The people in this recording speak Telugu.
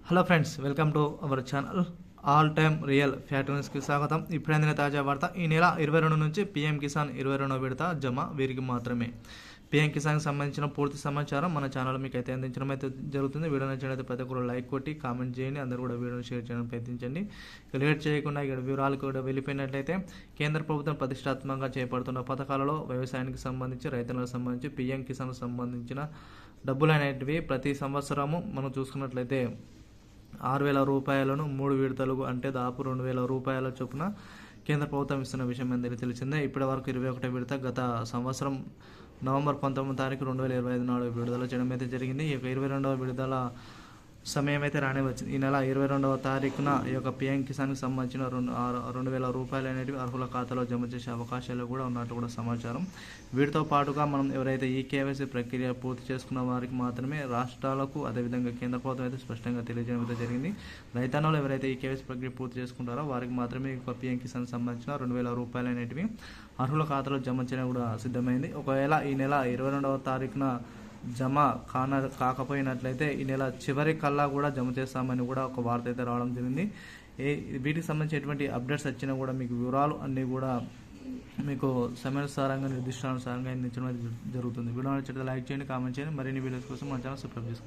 Hello friends, welcome to our channel all time real fact న్యూస్కి స్వాగతం. ఇప్పుడు అందిన తాజా వార్త. ఈ నెల 22 నుంచి పీఎం కిసాన్ 22వ విడత జమ వీరికి మాత్రమే. పీఎం కిసాన్కి సంబంధించిన పూర్తి సమాచారం మన ఛానల్ మీకు అయితే అందించడం అయితే జరుగుతుంది. వీడియో నచ్చినట్లయితే ప్రతి ఒక్కరు లైక్ కొట్టి కామెంట్ చేయండి. అందరూ కూడా వీడియోని షేర్ చేయడానికి ప్రయత్నించండి. లేట్ చేయకుండా ఇక్కడ వివరాలు కూడా వెళ్ళిపోయినట్లయితే, కేంద్ర ప్రభుత్వం ప్రతిష్టాత్మకంగా చేపడుతున్న పథకాలలో వ్యవసాయానికి సంబంధించి, రైతులకు సంబంధించి, పీఎం కిసాన్కు సంబంధించిన డబ్బులు అనేటివి ప్రతి సంవత్సరము మనం చూసుకున్నట్లయితే 6,000 రూపాయలను 3 విడతలుగా, అంటే దాదాపు 2,000 రూపాయల చొప్పున కేంద్ర ప్రభుత్వం ఇస్తున్న విషయం అందరికీ తెలిసిందే. ఇప్పటి వరకు 21 విడత గత సంవత్సరం నవంబర్ 19 తారీఖు 2025 నాడు విడుదల చేయడం అయితే జరిగింది. ఈ యొక్క 22వ విడుదల సమయం అయితే రానే వచ్చింది. ఈ నెల 22వ తారీఖున ఈ యొక్క పీఎం కిసాన్కి సంబంధించిన 2,000 రూపాయలు అనేవి అర్హుల ఖాతాలో జమ చేసే అవకాశాలు కూడా ఉన్నట్టు కూడా సమాచారం. వీటితో పాటుగా మనం ఎవరైతే ఈ కేవైసీ ప్రక్రియ పూర్తి చేసుకున్న వారికి మాత్రమే రాష్ట్రాలకు, అదేవిధంగా కేంద్ర ప్రభుత్వం అయితే స్పష్టంగా తెలియజేయడం అయితే జరిగింది. రైతన్నలు ఎవరైతే ఈ కేవైసీ ప్రక్రియ పూర్తి చేసుకుంటారో వారికి మాత్రమే ఈ పీఎం కిసాన్కి సంబంధించిన 2,000 రూపాయలు అనేటివి అర్హుల ఖాతాలో జమ చేయడం కూడా సిద్ధమైంది. ఒకవేళ ఈ నెల 22వ తారీఖున జమ కాకపోయినట్లయితే ఈ నెల చివరి కల్లా కూడా జమ చేస్తామని కూడా ఒక వార్త అయితే రావడం జరిగింది. వీటికి సంబంధించి ఎటువంటి అప్డేట్స్ వచ్చినా కూడా మీకు వివరాలు అన్నీ కూడా మీకు సమయానుసారంగా, నిర్దిష్టానుసారంగా అందించడం జరుగుతుంది. వీడియో నచ్చితే లైక్ చేయండి, కామెంట్ చేయండి. మరిన్ని వీడియోస్ కోసం మన ఛానల్ సబ్స్క్రైబ్ చేసుకోండి.